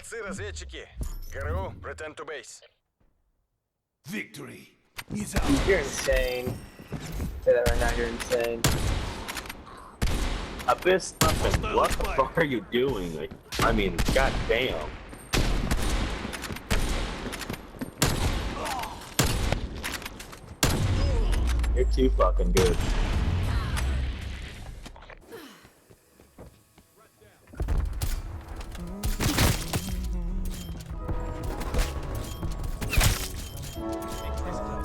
Молодцы, разведчики. ГРУ, return to base. Victory is out. You're insane. Say that right now, you're insane. Abyss Muffins, what the fuck are you doing? Like, I mean, goddamn. You're too fucking good.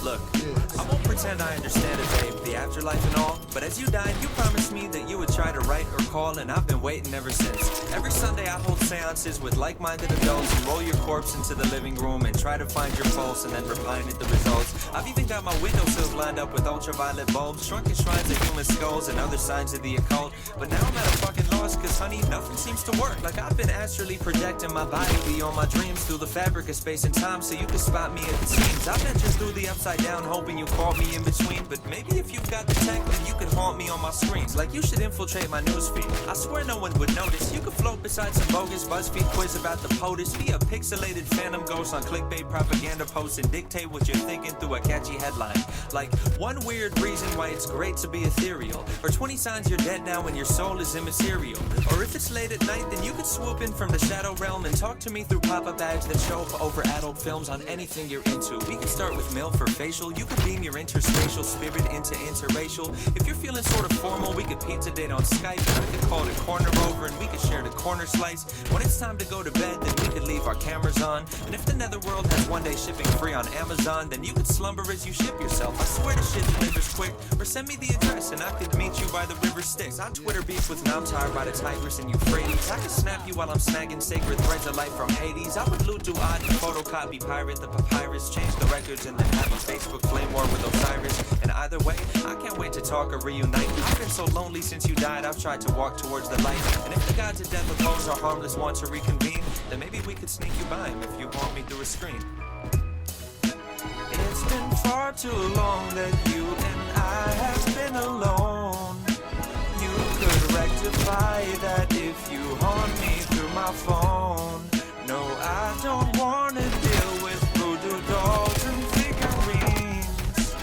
Look, I won't pretend I understand it, babe, the afterlife and all, but as you died, you promised me that you would try to write or call, and I've been waiting ever since. Every Sunday I hold seances with like-minded adults and roll your corpse into the living room and try to find your pulse and then refine it the results. I've even got my windowsills lined up with ultraviolet bulbs, shrunken shrines of human skulls and other signs of the occult, but now I'm at a fucking loss, cause honey, nothing seems to work. Like I've been astrally projecting my body beyond my dreams through the fabric of space and time so you can spot me at the seams. I've ventured through the upside down hoping you caught me in between, but maybe if you've got the tech then you could haunt me on my screens. Like you should infiltrate my newsfeed. I swear no one would notice. You could float beside some bogus BuzzFeed quiz about the POTUS, be a pixelated phantom ghost on clickbait propaganda posts and dictate what you're thinking through a catchy headline. Like one weird reason why it's great to be ethereal, or 20 signs you're dead now and your soul is immaterial. Or if it's late at night then you could swoop in from the shadow realm and talk to me through pop-up ads that show up over adult films on anything you're into. We could start with MILF for facial. You could beam your interspatial spirit into interracial. If you're feeling sort of formal, we could pizza date on Skype, and I could call it corner over and we could share the corner slice. When it's time to go to bed, then we could leave our cameras on. And if the netherworld has one day shipping free on Amazon, then you could slumber as you ship yourself. I swear the shit delivers quick. Or send me the address and I could meet you by the river Styx. On Twitter beef with Namtar by the Tigris and Euphrates. I could snap you while I'm snagging sacred threads of life from Hades. I would loot Duat and photocopy pirate the papyrus, change the records and then have a Facebook flame war with Osiris. And either way, I can't wait to talk or reunite. I've been so lonely since you died, I've tried to walk towards the light. And if the gods of death oppose our harmless want to reconvene, then maybe we could sneak you by him if you want me through a screen. It's been far too long that you and I have been alone. You could rectify that if you haunt me through my phone. No, I don't wanna deal with voodoo dolls and figurines.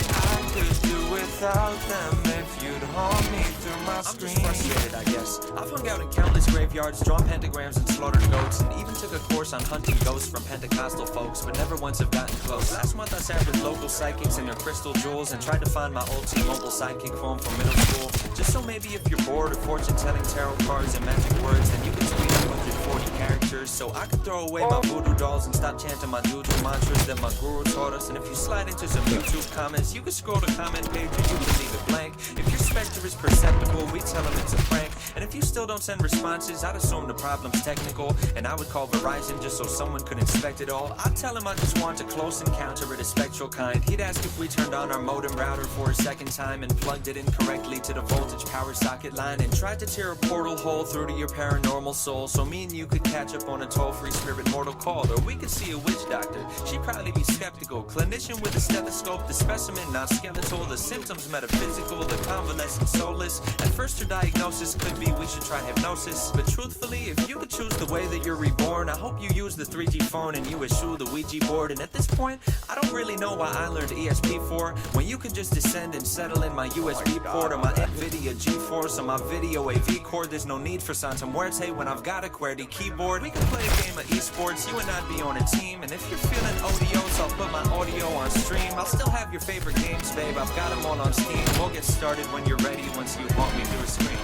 I could do without them if you'd haunt me through my screen. I'm just frustrated, I guess. I've hung out in countless graveyards, drawn pentagrams and slaughtered goats, and even took a course on hunting ghosts from Pentecostal folks, but never once have gotten close. Last month I sat with local psychics and their crystal jewels and tried to find my old T-Mobile sidekick phone from middle school. Just so maybe if you're bored of fortune-telling tarot cards and magic words, then you can tweet 140 characters so I could throw away my voodoo dolls and stop chanting my juju mantras that my guru taught us. And if you slide into some YouTube comments, you can scroll the comment page or you can leave it blank. If your specter is perceptible, we tell them it's a prank. And if you still don't send responses, I'd assume the problem's technical, and I would call Verizon just so someone could inspect it all. I'd tell him I just want a close encounter of the spectral kind. He'd ask if we turned on our modem router for a second time and plugged it incorrectly to the voltage power socket line and tried to tear a portal hole through to your paranormal soul so me and you could catch up on a toll-free spirit mortal call. Or we could see a witch doctor, she'd probably be skeptical. Clinician with a stethoscope, the specimen not skeletal, the symptoms metaphysical, the convalescent soulless. At first her diagnosis could be we should try hypnosis, but truthfully if you could choose the way that you're reborn, I hope you use the 3G phone and you eschew the Ouija board. And at this point I don't really know why I learned ESP4 when you could just descend and settle in my USB port or my NVIDIA GeForce or my video AV cord. There's no need for Santa Muerte when I've got a QWERTY keyboard. We can play a game of esports, you and I'd be on a team. And if you're feeling odios, I'll put my audio on stream. I'll still have your favorite games, babe, I've got them all on Steam. We'll get started when you're ready once you want me through a screen.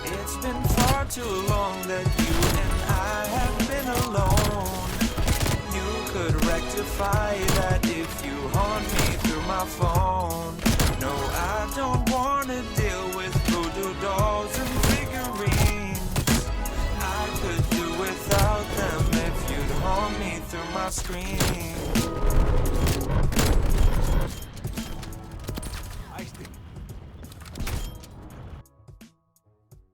It's been far too long that you and I have been alone. You could rectify that if you haunt me through my phone. No, I don't wanna deal with voodoo dolls and figurines. I could do without them if you'd haunt me through my screen.